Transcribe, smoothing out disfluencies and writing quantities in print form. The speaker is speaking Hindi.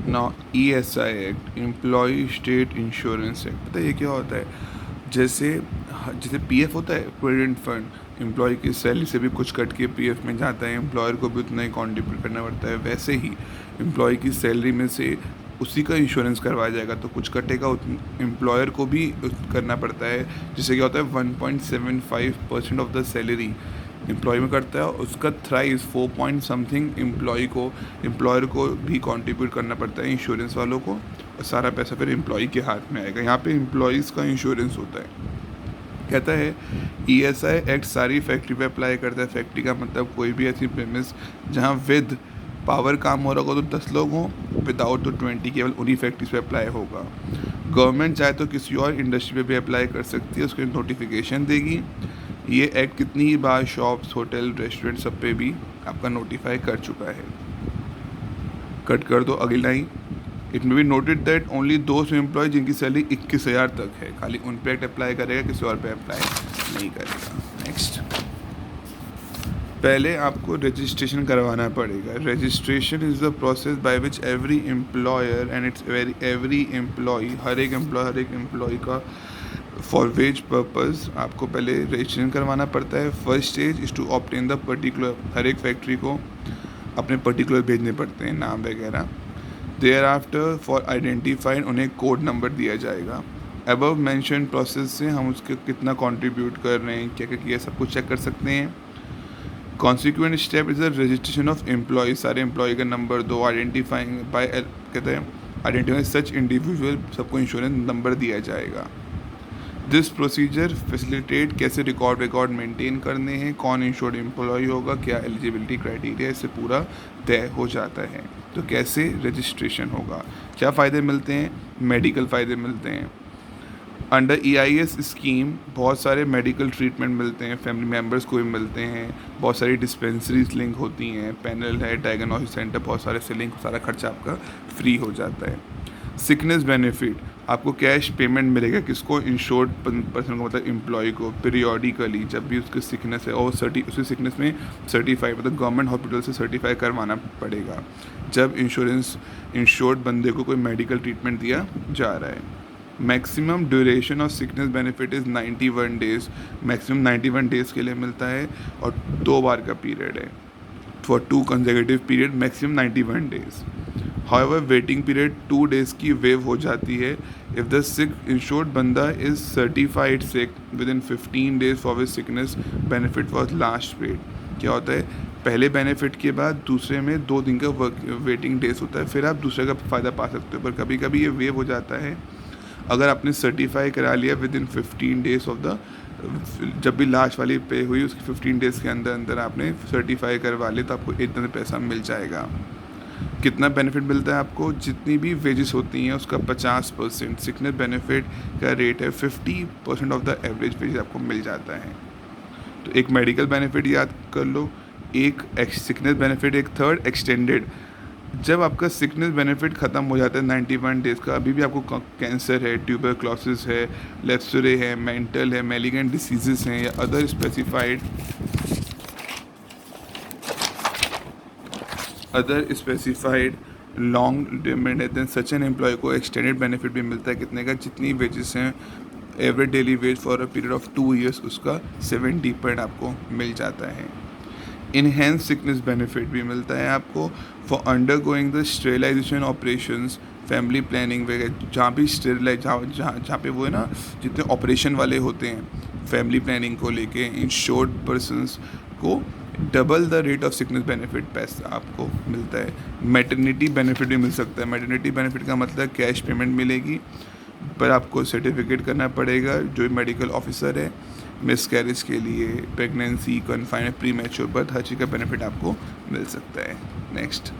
ना ESI act, employ state insurance act, पता है ये क्या होता है? जैसे जैसे PF होता है, प्रोविडेंट फंड, एम्प्लॉय की सैलरी से भी कुछ कट के PF में जाता है, एम्प्लॉयर को भी उतना ही कॉन्ट्रीब्यूट करना पड़ता है। वैसे ही एम्प्लॉय की सैलरी में से उसी का इंश्योरेंस करवाया जाएगा, तो कुछ कटेगा एम्प्लॉयर को भी करना पड़ता है। जिससे क्या होता है, 1.75% ऑफ द सैलरी एम्प्लॉय में करता है, और उसका थ्राइस 4 पॉइंट समथिंग एम्प्लॉयर को भी कंट्रीब्यूट करना पड़ता है, इंश्योरेंस वालों को, और सारा पैसा फिर एम्प्लॉय के हाथ में आएगा। यहाँ पे एम्प्लॉयज़ का इंश्योरेंस होता है। कहता है ESI एक्ट सारी फैक्ट्री पे अप्लाई करता है। फैक्ट्री का मतलब कोई भी ऐसी प्रेमिस जहाँ विद पावर काम हो रहा होगा तो 10 लोग हों, विदाउट तो 20, केवल उन्हीं फैक्ट्रीज पे अप्लाई होगा। गवर्नमेंट चाहे तो किसी और इंडस्ट्री पे भी अप्लाई कर सकती है, उसके नोटिफिकेशन देगी। ये एक्ट कितनी ही बार शॉप्स, होटल, रेस्टोरेंट सब पे भी आपका नोटिफाई कर चुका है। कट कर दो अगली line. It may be noted that only those employ जिनकी सैलरी 21,000 तक है, खाली उन पे एक्ट अप्लाई करेगा, किसी और पे अप्लाई नहीं करेगा। नेक्स्ट, पहले आपको रजिस्ट्रेशन करवाना पड़ेगा। Registration is the process by which every employer and it's every employee, हर एक एम्प्लॉय का फॉर वेज पर्पज़ आपको पहले रजिस्ट्रेशन करवाना पड़ता है। First stage is to obtain the particular, हर एक फैक्ट्री को अपने पर्टिकुलर भेजने पड़ते हैं, नाम वगैरह। देयर आफ्टर फॉर आइडेंटिफाइड उन्हें कोड नंबर दिया जाएगा। अबव मेंशन प्रोसेस से हम उसके कितना कंट्रीब्यूट कर रहे हैं, क्या क्या किया, सब कुछ चेक कर सकते हैं। Consequent step is the registration of employ, सारे एम्प्लॉय का नंबर दो, आइडेंटिफाइंग बाय, कहते हैं आइडेंटिफाई सच इंडिविजुअल, सबको इंश्योरेंस नंबर दिया जाएगा। दिस प्रोसीजर फैसिलिटेट कैसे रिकॉर्ड मेंटेन करने हैं, कौन इंश्योर्ड एम्प्लॉय होगा, क्या एलिजिबिलिटी क्राइटेरिया, इससे पूरा तय हो जाता है। तो कैसे रजिस्ट्रेशन होगा, क्या फ़ायदे मिलते हैं? मेडिकल फ़ायदे मिलते हैं। अंडर EIS स्कीम बहुत सारे मेडिकल ट्रीटमेंट मिलते हैं, फैमिली मेम्बर्स को भी मिलते हैं। बहुत सारी डिस्पेंसरीज लिंक होती हैं, पैनल है, डायग्नोसिस सेंटर, बहुत सारे से लिंक, सारा खर्चा आपका फ्री हो जाता है। सिकनेस बेनिफिट, आपको कैश पेमेंट मिलेगा, किसको? इंश्योर्ड पर्सन को, मतलब एम्प्लॉय को, पीरियोडिकली, जब भी उसकी सिकनेस है, और उसकी सिकनेस में सर्टिफाई, मतलब गवर्नमेंट हॉस्पिटल से सर्टिफाई करवाना पड़ेगा जब इंश्योर्ड बंदे को कोई मेडिकल ट्रीटमेंट दिया जा रहा है। Maximum duration of sickness benefit is 91 days, maximum 91 days के लिए मिलता है, और 2 बार का पीरियड है, for 2 consecutive period, maximum 91 days. However waiting period 2 days की वेव हो जाती है इफ़ द सिक इंश्योर्ड बंदा is certified sick with in 15 days for which sickness benefit was last paid. क्या होता है, पहले बेनिफिट के बाद दूसरे में 2 दिन का वेटिंग डेज होता है, फिर आप दूसरे का फ़ायदा पा सकते हो। पर कभी कभी ये वेव हो जाता है, अगर आपने सर्टिफाई करा लिया with in 15 days of the, जब भी लास्ट वाली पे हुई उसकी 15 डेज़ के अंदर अंदर आपने सर्टिफाई करवा लिया, तो आपको इतना पैसा मिल जाएगा। कितना बेनिफिट मिलता है आपको? जितनी भी वेजेस होती हैं उसका 50%, सिकनेस बेनिफिट का रेट है 50% ऑफ द एवरेज वेजेस आपको मिल जाता है। तो एक मेडिकल बेनिफिट याद कर लो, एक सिकनेस बेनिफिट, एक थर्ड एक्सटेंडेड। जब आपका सिकनेस बेनिफिट ख़त्म हो जाता है 91 डेज़ का, अभी भी आपको कैंसर है, ट्यूबरक्लोसिस है, लेप्सुरे है, मेंटल है, मैलिगेंट डिसीजेस हैं, या अदर स्पेसिफाइड लॉन्ग डिपेंडेंट है, देन सच एन एम्प्लॉय को एक्सटेंडेड बेनिफिट भी मिलता है। कितने का? जितनी वेजेस हैं, average daily ways for a period of 2 years, उसका 70% आपको मिल जाता है। इनहेंस सिकनेस बेनिफिट भी मिलता है आपको for undergoing the sterilisation operations, family planning वगैरह, जहाँ भी स्टेरिलाइज, जहाँ पे वो है ना, जितने ऑपरेशन वाले होते हैं फैमिली प्लानिंग को लेके, इंश्योर्ड पर्सनस को double the rate of sickness benefit पैसा आपको मिलता है। मैटरनिटी बेनिफिट भी मिल सकता है। मैटरनिटी बेनिफिट का मतलब कैश पेमेंट मिलेगी, पर आपको सर्टिफिकेट करना पड़ेगा जो मेडिकल ऑफिसर है, मिसकैरेज के लिए, pregnancy, confined, premature birth, हर चीज़ का बेनिफिट आपको मिल सकता है। नेक्स्ट,